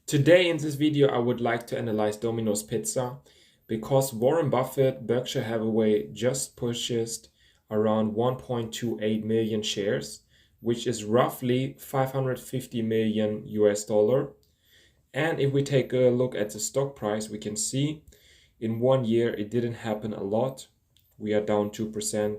Today in this video, I would like to analyze Domino's Pizza because Warren Buffett, Berkshire Hathaway just purchased around 1.28 million shares, which is roughly 550 million US dollar. And if we take a look at the stock price, we can see in 1 year it didn't happen a lot. We are down 2%.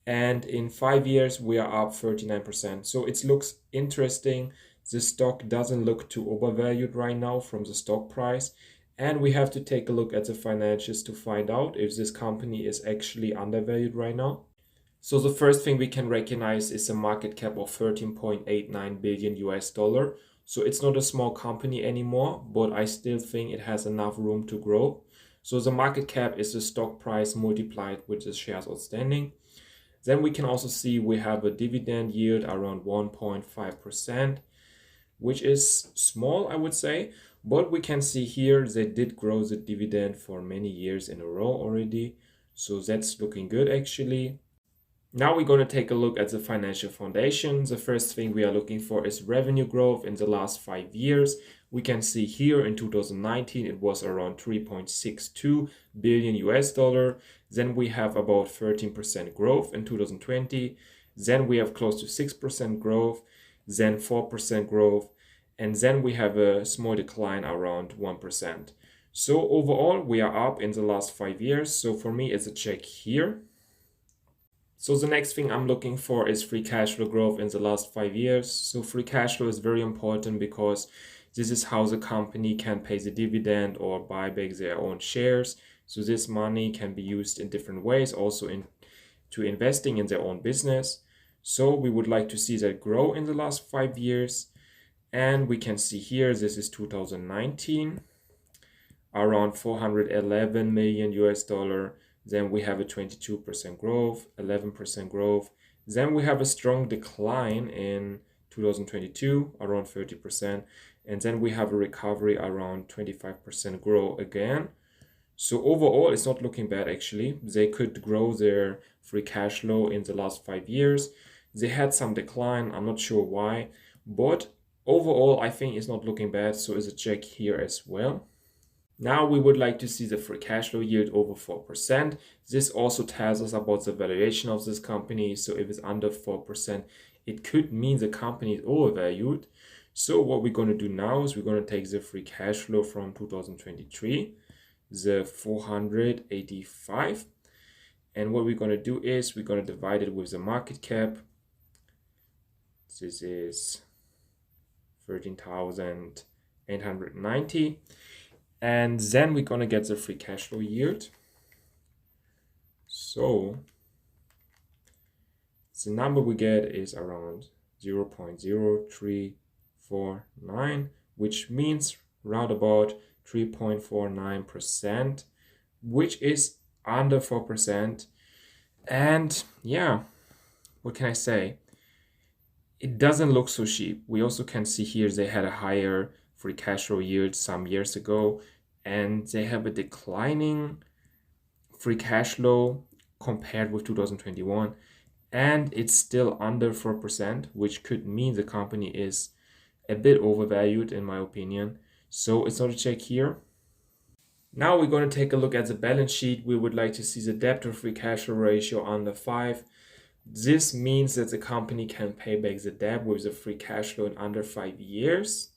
And in 5 years we are up 39%. So it looks interesting. The stock doesn't look too overvalued right now from the stock price, and we have to take a look at the financials to find out if this company is actually undervalued right now. So the first thing we can recognize is a market cap of 13.89 billion US dollar. So it's not a small company anymore, but I still think it has enough room to grow. So the market cap is the stock price multiplied with the shares outstanding. Then we can also see we have a dividend yield around 1.5%, which is small, I would say. But we can see here they did grow the dividend for many years in a row already. So that's looking good actually. Now we're going to take a look at the financial foundation. The first thing we are looking for is revenue growth in the last 5 years. We can see here in 2019 it was around 3.62 billion US dollar. Then we have about 13% growth in 2020. Then we have close to 6% growth, then 4% growth, and then we have a small decline around 1%. So overall we are up in the last 5 years. So for me it's a check here. So the next thing I'm looking for is free cash flow growth in the last 5 years. So free cash flow is very important because this is how the company can pay the dividend or buy back their own shares. So this money can be used in different ways, also into investing in their own business. So we would like to see that grow in the last 5 years. And we can see here, this is 2019, around 411 million US dollar. Then we have a 22% growth, 11% growth. Then we have a strong decline in 2022, around 30%. And then we have a recovery around 25% growth again. So overall, it's not looking bad actually. They could grow their free cash flow in the last 5 years. They had some decline, I'm not sure why. But overall, I think it's not looking bad. So it's a check here as well. Now we would like to see the free cash flow yield over 4%. This also tells us about the valuation of this company. So if it's under 4%, it could mean the company is overvalued. So what we're going to do now is we're going to take the free cash flow from 2023, the 485. And what we're going to do is we're going to divide it with the market cap. This is 13,890. And then we're going to get the free cash flow yield. So the number we get is around 0.0349, which means round about 3.49%, which is under 4%. And yeah, what can I say? It doesn't look so cheap. We also can see here they had a higher free cash flow yield some years ago, and they have a declining free cash flow compared with 2021, and it's still under 4%, which could mean the company is a bit overvalued in my opinion. So it's not a check here. Now we're going to take a look at the balance sheet. We would like to see the debt to free cash flow ratio under 5. This means that the company can pay back the debt with the free cash flow in under 5 years.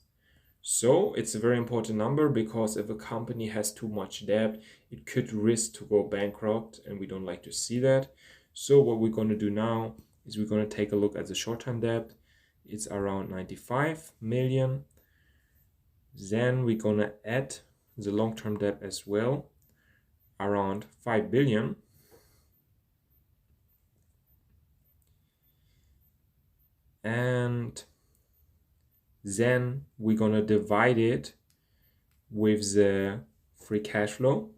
So it's a very important number because if a company has too much debt, it could risk to go bankrupt, and we don't like to see that. So what we're going to do now is we're going to take a look at the short-term debt. It's around 95 million. Then we're going to add the long-term debt as well, around 5 billion. And then we're going to divide it with the free cash flow,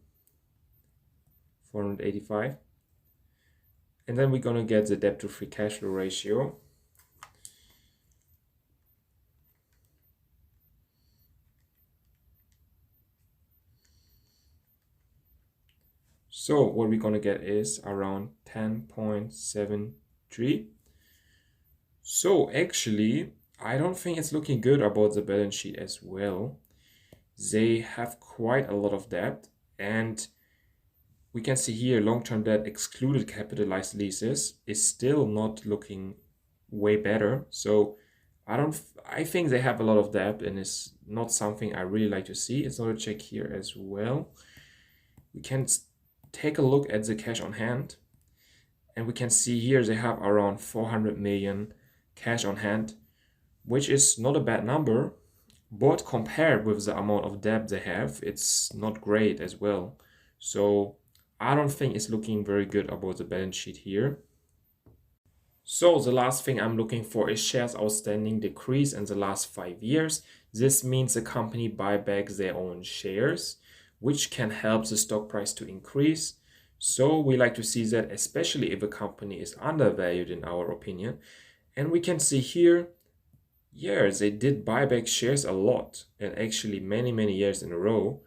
485. And then we're going to get the debt to free cash flow ratio. So what we're going to get is around 10.73. So actually, I don't think it's looking good about the balance sheet as well. they have quite a lot of debt, and we can see here long-term debt excluded capitalized leases is still not looking way better. So I think they have a lot of debt, and it's not something I really like to see. It's not a check here as well. We can take a look at the cash on hand, and we can see here they have around 400 million cash on hand, which is not a bad number, but compared with the amount of debt they have, it's not great as well. So I don't think it's looking very good about the balance sheet here. So the last thing I'm looking for is shares outstanding decrease in the last 5 years. This means the company buy back their own shares, which can help the stock price to increase. So we like to see that, especially if a company is undervalued in our opinion. And we can see here, yeah, they did buy back shares a lot, and actually many years in a row.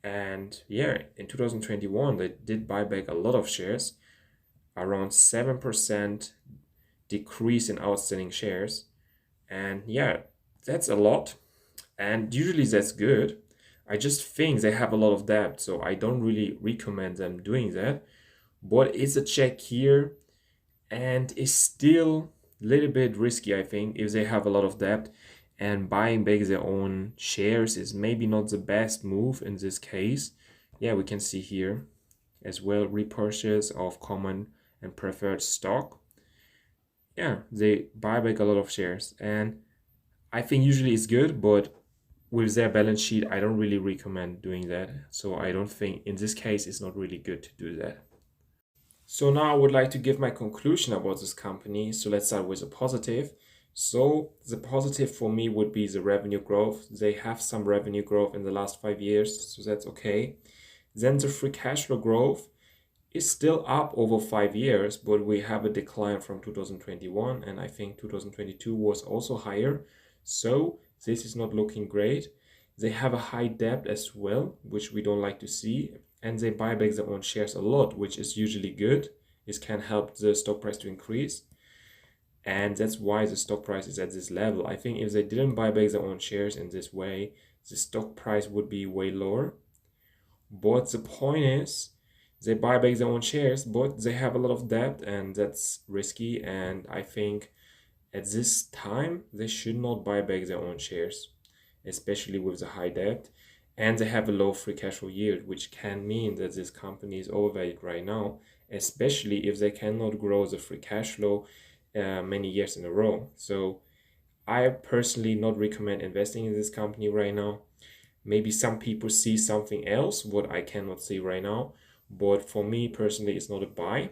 And yeah, in 2021, they did buy back a lot of shares, around 7% decrease in outstanding shares. And yeah, that's a lot. And usually that's good. I just think they have a lot of debt, so I don't really recommend them doing that. But it's a check here, and it's still a little bit risky, I think, if they have a lot of debt. And buying back their own shares is maybe not the best move in this case. Yeah, we can see here as well repurchase of common and preferred stock. Yeah, they buy back a lot of shares, and I think usually it's good, but with their balance sheet, I don't really recommend doing that. So I don't think in this case it's not really good to do that. So now I would like to give my conclusion about this company. So let's start with a positive. So the positive for me would be the revenue growth. They have some revenue growth in the last 5 years, so that's okay. Then the free cash flow growth is still up over 5 years, but we have a decline from 2021, and I think 2022 was also higher. So this is not looking great. They have a high debt as well, which we don't like to see, and they buy back their own shares a lot, which is usually good. This can help the stock price to increase, and that's why the stock price is at this level. I think if they didn't buy back their own shares in this way, the stock price would be way lower. But the point is, they buy back their own shares, but they have a lot of debt, and that's risky. And I think at this time, they should not buy back their own shares, especially with the high debt. And they have a low free cash flow yield, which can mean that this company is overvalued right now, especially if they cannot grow the free cash flow many years in a row. So I personally not recommend investing in this company right now. Maybe some people see something else what I cannot see right now, but for me personally it's not a buy.